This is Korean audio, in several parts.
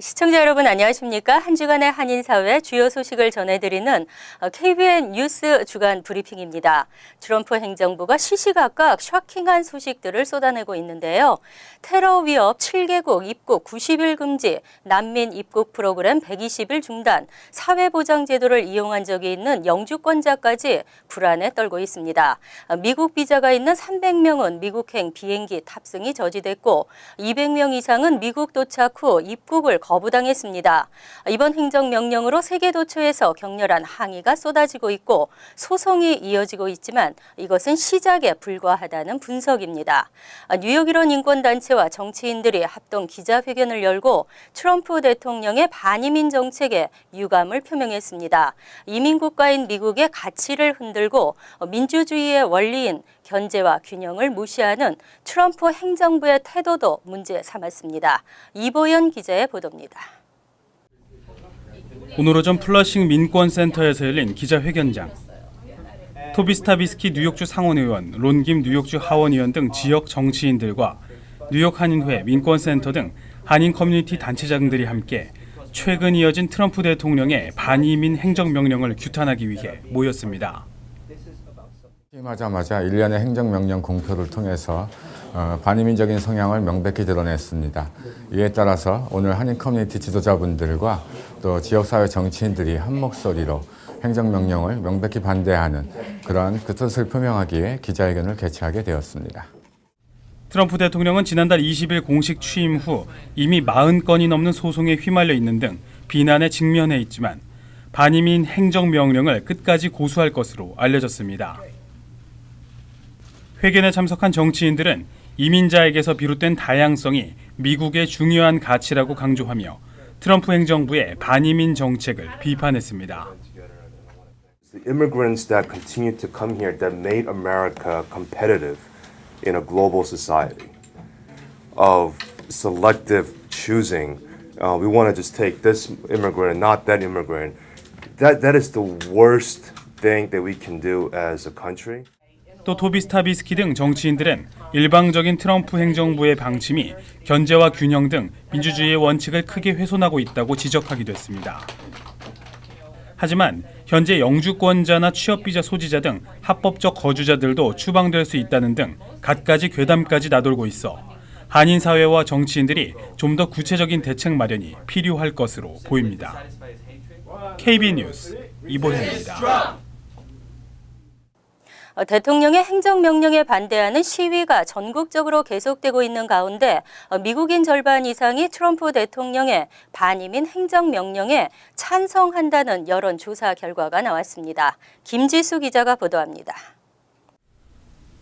시청자 여러분 안녕하십니까? 한 주간의 한인사회 주요 소식을 전해드리는 KBN 뉴스 주간 브리핑입니다. 트럼프 행정부가 시시각각 쇼킹한 소식들을 쏟아내고 있는데요. 테러 위협 7개국 입국 90일 금지, 난민 입국 프로그램 120일 중단, 사회보장제도를 이용한 적이 있는 영주권자까지 불안에 떨고 있습니다. 미국 비자가 있는 300명은 미국행 비행기 탑승이 저지됐고 200명 이상은 미국 도착 후 입국을 거부당했습니다. 이번 행정명령으로 세계 도처에서 격렬한 항의가 쏟아지고 있고 소송이 이어지고 있지만 이것은 시작에 불과하다는 분석입니다. 뉴욕 일원 인권단체와 정치인들이 합동 기자회견을 열고 트럼프 대통령의 반이민 정책에 유감을 표명했습니다. 이민국가인 미국의 가치를 흔들고 민주주의의 원리인 견제와 균형을 무시하는 트럼프 행정부의 태도도 문제 삼았습니다. 이보연 기자의 보도입니다. 오늘 오전 플러싱 민권센터에서 열린 기자회견장. 토비 스타비스키 뉴욕주 상원의원, 론김 뉴욕주 하원의원 등 지역 정치인들과 뉴욕 한인회, 민권센터 등 한인 커뮤니티 단체장들이 함께 최근 이어진 트럼프 대통령의 반이민 행정명령을 규탄하기 위해 모였습니다. 취임하자마자 일련의 행정명령 공표를 통해서 반이민적인 성향을 명백히 드러냈습니다. 이에 따라서 오늘 한인 커뮤니티 지도자분들과 또 지역사회 정치인들이 한 목소리로 행정명령을 명백히 반대하는 그러한 그 뜻을 표명하기 위해 기자회견을 개최하게 되었습니다. 트럼프 대통령은 지난달 20일 공식 취임 후 이미 40건이 넘는 소송에 휘말려 있는 등 비난에 직면해 있지만 반이민 행정명령을 끝까지 고수할 것으로 알려졌습니다. 회견에 참석한 정치인들은 이민자에게서 비롯된 다양성이 미국의 중요한 가치라고 강조하며 트럼프 행정부의 반이민 정책을 비판했습니다. The immigrants that continue to come here that made America competitive in a global society of selective choosing. We want to just take this immigrant and not that immigrant. That is the worst thing that we can do as a country. 또 토비 스타비스키 등 정치인들은 일방적인 트럼프 행정부의 방침이 견제와 균형 등 민주주의의 원칙을 크게 훼손하고 있다고 지적하기도 했습니다. 하지만 현재 영주권자나 취업비자 소지자 등 합법적 거주자들도 추방될 수 있다는 등 갖가지 괴담까지 나돌고 있어 한인 사회와 정치인들이 좀 더 구체적인 대책 마련이 필요할 것으로 보입니다. KBN 뉴스 이보현입니다. 대통령의 행정명령에 반대하는 시위가 전국적으로 계속되고 있는 가운데 미국인 절반 이상이 트럼프 대통령의 반이민 행정명령에 찬성한다는 여론조사 결과가 나왔습니다. 김지수 기자가 보도합니다.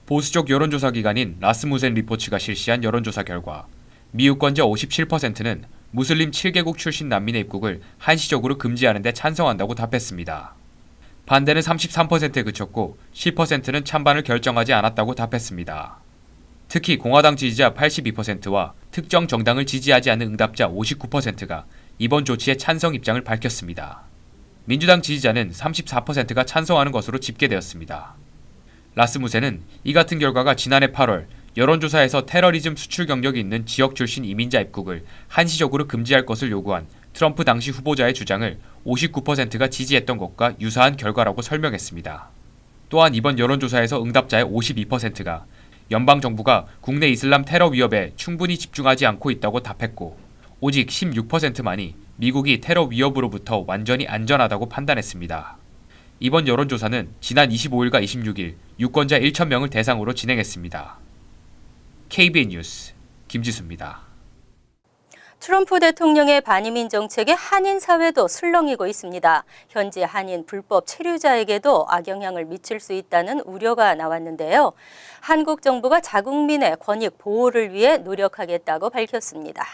보수적 여론조사 기관인 라스무센 리포츠가 실시한 여론조사 결과 미유권자 57%는 무슬림 7개국 출신 난민의 입국을 한시적으로 금지하는 데 찬성한다고 답했습니다. 반대는 33%에 그쳤고 10%는 찬반을 결정하지 않았다고 답했습니다. 특히 공화당 지지자 82%와 특정 정당을 지지하지 않는 응답자 59%가 이번 조치에 찬성 입장을 밝혔습니다. 민주당 지지자는 34%가 찬성하는 것으로 집계되었습니다. 라스무센은 이 같은 결과가 지난해 8월 여론조사에서 테러리즘 수출 경력이 있는 지역 출신 이민자 입국을 한시적으로 금지할 것을 요구한 트럼프 당시 후보자의 주장을 59%가 지지했던 것과 유사한 결과라고 설명했습니다. 또한 이번 여론조사에서 응답자의 52%가 연방정부가 국내 이슬람 테러 위협에 충분히 집중하지 않고 있다고 답했고 오직 16%만이 미국이 테러 위협으로부터 완전히 안전하다고 판단했습니다. 이번 여론조사는 지난 25일과 26일 유권자 1,000명을 대상으로 진행했습니다. KBN 뉴스 김지수입니다. 트럼프 대통령의 반이민 정책에 한인 사회도 술렁이고 있습니다. 현재 한인 불법 체류자에게도 악영향을 미칠 수 있다는 우려가 나왔는데요. 한국 정부가 자국민의 권익 보호를 위해 노력하겠다고 밝혔습니다.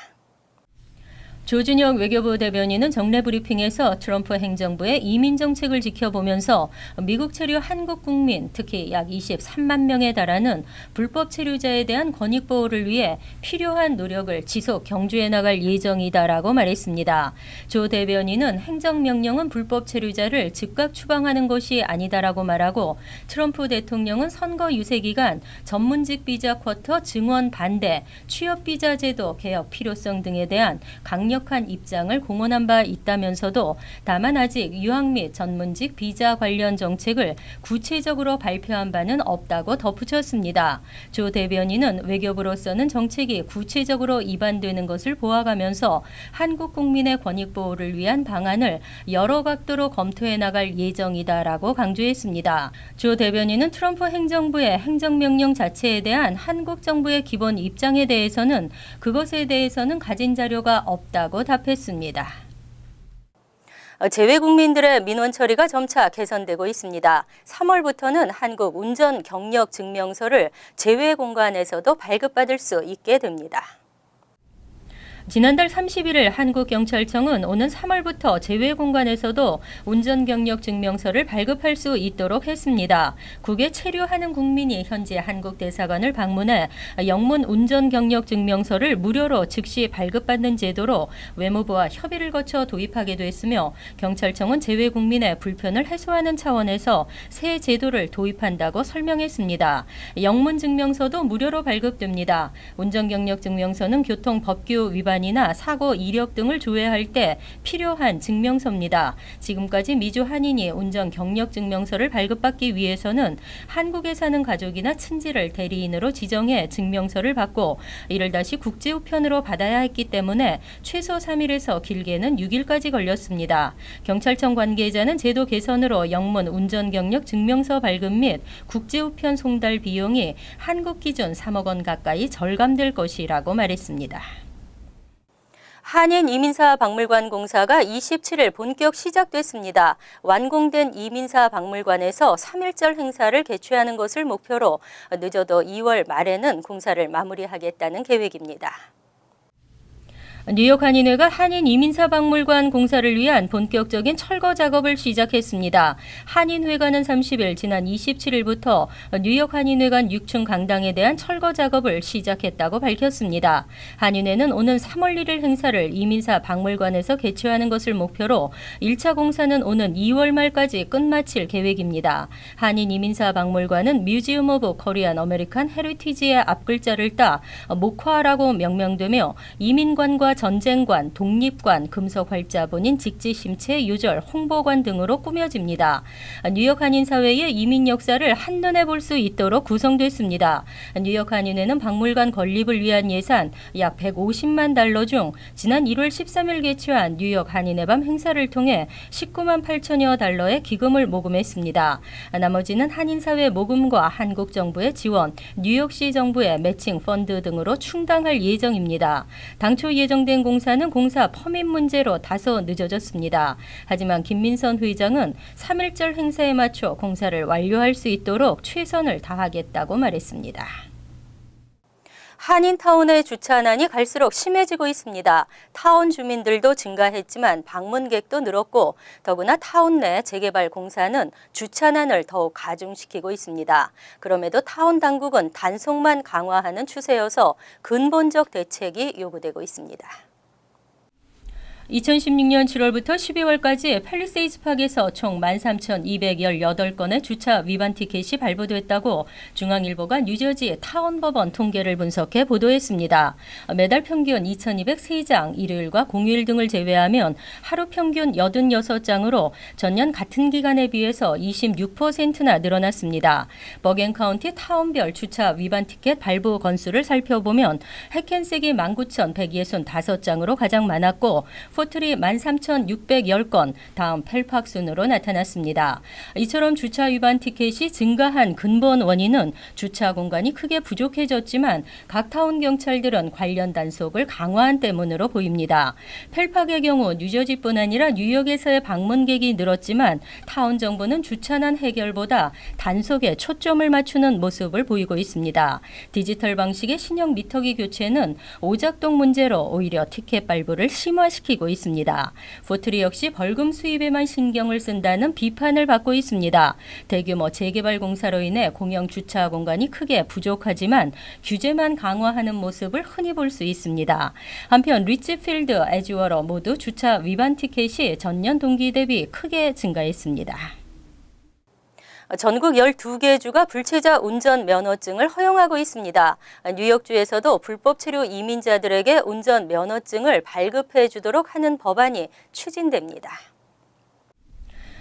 조준혁 외교부 대변인은 정례 브리핑에서 트럼프 행정부의 이민 정책을 지켜보면서 미국 체류 한국 국민, 특히 약 23만 명에 달하는 불법 체류자에 대한 권익 보호를 위해 필요한 노력을 지속 경주해 나갈 예정이다라고 말했습니다. 조 대변인은 행정명령은 불법 체류자를 즉각 추방하는 것이 아니다라고 말하고 트럼프 대통령은 선거 유세 기간 전문직 비자 쿼터 증원 반대, 취업 비자 제도 개혁 필요성 등에 대한 강력 강력한 입장을 공언한 바 있다면서도 다만 아직 유학 및 전문직 비자 관련 정책을 구체적으로 발표한 바는 없다고 덧붙였습니다. 조 대변인은 외교부로서는 정책이 구체적으로 입안되는 것을 보아가면서 한국 국민의 권익 보호를 위한 방안을 여러 각도로 검토해 나갈 예정이다라고 강조했습니다. 조 대변인은 트럼프 행정부의 행정명령 자체에 대한 한국 정부의 기본 입장에 대해서는 그것에 대해서는 가진 자료가 없다고 답했습니다. 재외 국민들의 민원 처리가 점차 개선되고 있습니다. 3월부터는 한국 운전 경력 증명서를 재외 공간에서도 발급받을 수 있게 됩니다. 지난달 31일 한국경찰청은 오는 3월부터 재외 공간에서도 운전 경력 증명서를 발급할 수 있도록 했습니다. 국외 체류하는 국민이 현재 한국 대사관을 방문해 영문 운전 경력 증명서를 무료로 즉시 발급받는 제도로 외무부와 협의를 거쳐 도입하게 됐으며 경찰청은 재외 국민의 불편을 해소하는 차원에서 새 제도를 도입한다고 설명했습니다. 영문 증명서도 무료로 발급됩니다. 운전 경력 증명서는 교통 법규 위반 이나 사고 이력 등을 조회할 때 필요한 증명서입니다. 지금까지 미주 한인이 운전 경력 증명서를 발급받기 위해서는 한국에 사는 가족이나 친지를 대리인으로 지정해 증명서를 받고 이를 다시 국제 우편으로 받아야 했기 때문에 최소 3일에서 길게는 6일까지 걸렸습니다. 경찰청 관계자는 제도 개선으로 영문 운전 경력 증명서 발급 및 국제 우편 송달 비용이 한국 기준 3억 원 가까이 절감될 것이라고 말했습니다. 한인 이민사 박물관 공사가 27일 본격 시작됐습니다. 완공된 이민사 박물관에서 3.1절 행사를 개최하는 것을 목표로 늦어도 2월 말에는 공사를 마무리하겠다는 계획입니다. 뉴욕 한인회가 한인 이민사 박물관 공사를 위한 본격적인 철거 작업을 시작했습니다. 한인회관은 30일 지난 27일부터 뉴욕 한인회관 6층 강당에 대한 철거 작업을 시작했다고 밝혔습니다. 한인회는 오는 3월 1일 행사를 이민사 박물관에서 개최하는 것을 목표로 1차 공사는 오는 2월 말까지 끝마칠 계획입니다. 한인 이민사 박물관은 뮤지엄 오브 코리안 아메리칸 헤리티지의 앞글자를 따 목화라고 명명되며 이민관과 전쟁관, 독립관, 금속활자본인 직지심체, 유절, 홍보관 등으로 꾸며집니다. 뉴욕 한인사회의 이민 역사를 한눈에 볼 수 있도록 구성됐습니다. 뉴욕 한인회는 박물관 건립을 위한 예산 약 150만 달러 중 지난 1월 13일 개최한 뉴욕 한인회 밤 행사를 통해 19만 8천여 달러의 기금을 모금했습니다. 나머지는 한인사회 모금과 한국 정부의 지원, 뉴욕시 정부의 매칭 펀드 등으로 충당할 예정입니다. 당초 예정된 공사는 공사 퍼밋 문제로 다소 늦어졌습니다. 하지만 김민선 회장은 3.1절 행사에 맞춰 공사를 완료할 수 있도록 최선을 다하겠다고 말했습니다. 한인타운의 주차난이 갈수록 심해지고 있습니다. 타운 주민들도 증가했지만 방문객도 늘었고 더구나 타운 내 재개발 공사는 주차난을 더욱 가중시키고 있습니다. 그럼에도 타운 당국은 단속만 강화하는 추세여서 근본적 대책이 요구되고 있습니다. 2016년 7월부터 12월까지 팰리세이드 파크에서 총 13,218건의 주차 위반 티켓이 발부됐다고 중앙일보가 뉴저지 타운법원 통계를 분석해 보도했습니다. 매달 평균 2,203장, 일요일과 공휴일 등을 제외하면 하루 평균 86장으로 전년 같은 기간에 비해서 26%나 늘어났습니다. 버겐카운티 타운별 주차 위반 티켓 발부 건수를 살펴보면 해켄색이 19,165장으로 가장 많았고 포트리 13,610건, 다음 펠팍 순으로 나타났습니다. 이처럼 주차 위반 티켓이 증가한 근본 원인은 주차 공간이 크게 부족해졌지만 각 타운 경찰들은 관련 단속을 강화한 때문으로 보입니다. 펠팍의 경우 뉴저지뿐 아니라 뉴욕에서의 방문객이 늘었지만 타운 정부는 주차난 해결보다 단속에 초점을 맞추는 모습을 보이고 있습니다. 디지털 방식의 신형 미터기 교체는 오작동 문제로 오히려 티켓 발부를 심화시키고 있습니다. 포트리 역시 벌금 수입에만 신경을 쓴다는 비판을 받고 있습니다. 대규모 재개발 공사로 인해 공영 주차 공간이 크게 부족하지만 규제만 강화하는 모습을 흔히 볼 수 있습니다. 한편 리치필드, 에지워러 모두 주차 위반 티켓이 전년 동기 대비 크게 증가했습니다. 전국 12개 주가 불체자 운전 면허증을 허용하고 있습니다. 뉴욕주에서도 불법 체류 이민자들에게 운전 면허증을 발급해 주도록 하는 법안이 추진됩니다.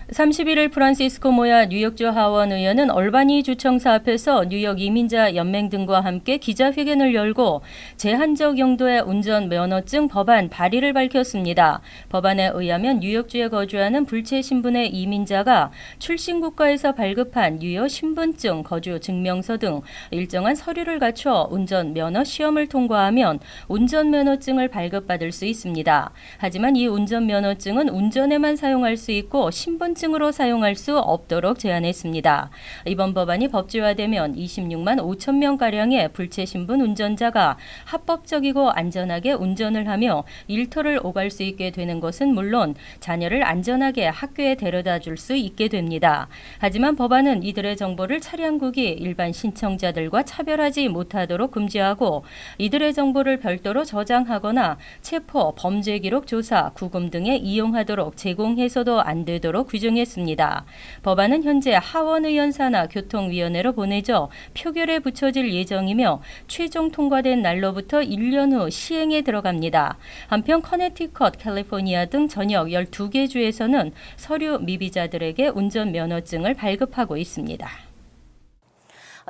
31일 프란시스코 모야 뉴욕주 하원 의원은 얼바니 주청사 앞에서 뉴욕 이민자 연맹 등과 함께 기자회견을 열고 제한적 용도의 운전 면허증 법안 발의를 밝혔습니다. 법안에 의하면 뉴욕주에 거주하는 불체 신분의 이민자가 출신 국가에서 발급한 유효 신분증, 거주 증명서 등 일정한 서류를 갖춰 운전 면허 시험을 통과하면 운전 면허증을 발급받을 수 있습니다. 하지만 이 운전 면허증은 운전에만 사용할 수 있고 신분증으로 사용할 수 없도록 제한했습니다. 이번 법안이 법제화되면 26만 5천 명가량의 불체 신분 운전자가 합법적이고 안전하게 운전을 하며 일터를 오갈 수 있게 되는 것은 물론 자녀를 안전하게 학교에 데려다 줄 수 있게 됩니다. 하지만 법안은 이들의 정보를 차량국이 일반 신청자들과 차별하지 못하도록 금지하고 이들의 정보를 별도로 저장하거나 체포, 범죄 기록 조사, 구금 등에 이용하도록 제공해서도 안 되도록 규정했습니다. 법안은 현재 하원의원 산하 교통위원회로 보내져 표결에 붙여질 예정이며 최종 통과된 날로부터 1년 후 시행에 들어갑니다. 한편 커네티컷, 캘리포니아 등 전역 12개 주에서는 서류 미비자들에게 운전 면허증을 발급하고 있습니다.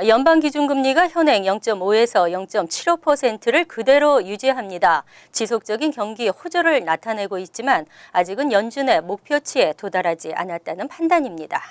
연방 기준금리가 현행 0.5에서 0.75%를 그대로 유지합니다. 지속적인 경기 호조를 나타내고 있지만 아직은 연준의 목표치에 도달하지 않았다는 판단입니다.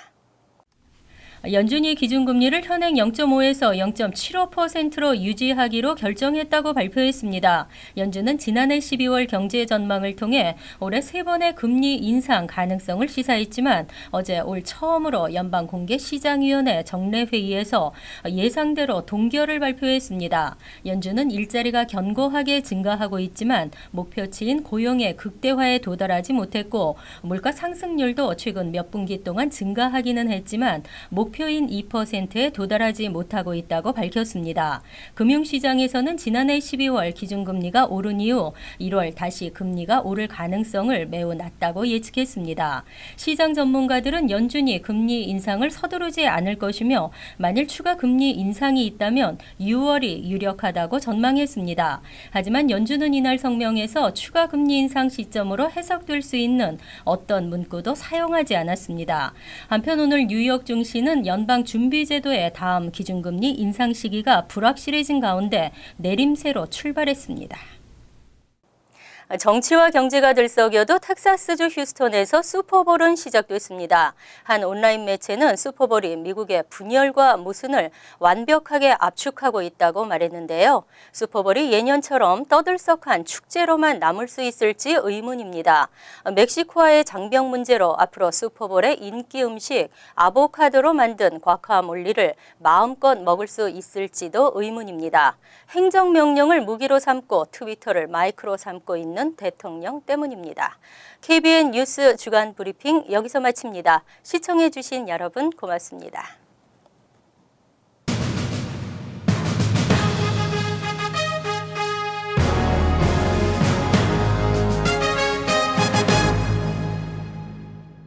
연준이 기준금리를 현행 0.5에서 0.75%로 유지하기로 결정했다고 발표했습니다. 연준은 지난해 12월 경제 전망을 통해 올해 3번의 금리 인상 가능성을 시사했지만 어제 올 처음으로 연방공개시장위원회 정례회의에서 예상대로 동결을 발표했습니다. 연준은 일자리가 견고하게 증가하고 있지만 목표치인 고용의 극대화에 도달하지 못했고 물가 상승률도 최근 몇 분기 동안 증가하기는 했지만 목표인 2%에 도달하지 못하고 있다고 밝혔습니다. 금융시장에서는 지난해 12월 기준금리가 오른 이후 1월 다시 금리가 오를 가능성을 매우 낮다고 예측했습니다. 시장 전문가들은 연준이 금리 인상을 서두르지 않을 것이며 만일 추가 금리 인상이 있다면 6월이 유력하다고 전망했습니다. 하지만 연준은 이날 성명에서 추가 금리 인상 시점으로 해석될 수 있는 어떤 문구도 사용하지 않았습니다. 한편 오늘 뉴욕 증시는 연방준비제도의 다음 기준금리 인상 시기가 불확실해진 가운데 내림세로 출발했습니다. 정치와 경제가 들썩여도 텍사스주 휴스턴에서 슈퍼볼은 시작됐습니다. 한 온라인 매체는 슈퍼볼이 미국의 분열과 모순을 완벽하게 압축하고 있다고 말했는데요. 슈퍼볼이 예년처럼 떠들썩한 축제로만 남을 수 있을지 의문입니다. 멕시코와의 장벽 문제로 앞으로 슈퍼볼의 인기 음식 아보카도로 만든 과카몰리를 마음껏 먹을 수 있을지도 의문입니다. 행정명령을 무기로 삼고 트위터를 마이크로 삼고 있는 대통령 때문입니다. KBN 뉴스 주간 브리핑 여기서 마칩니다. 시청해 주신 여러분 고맙습니다.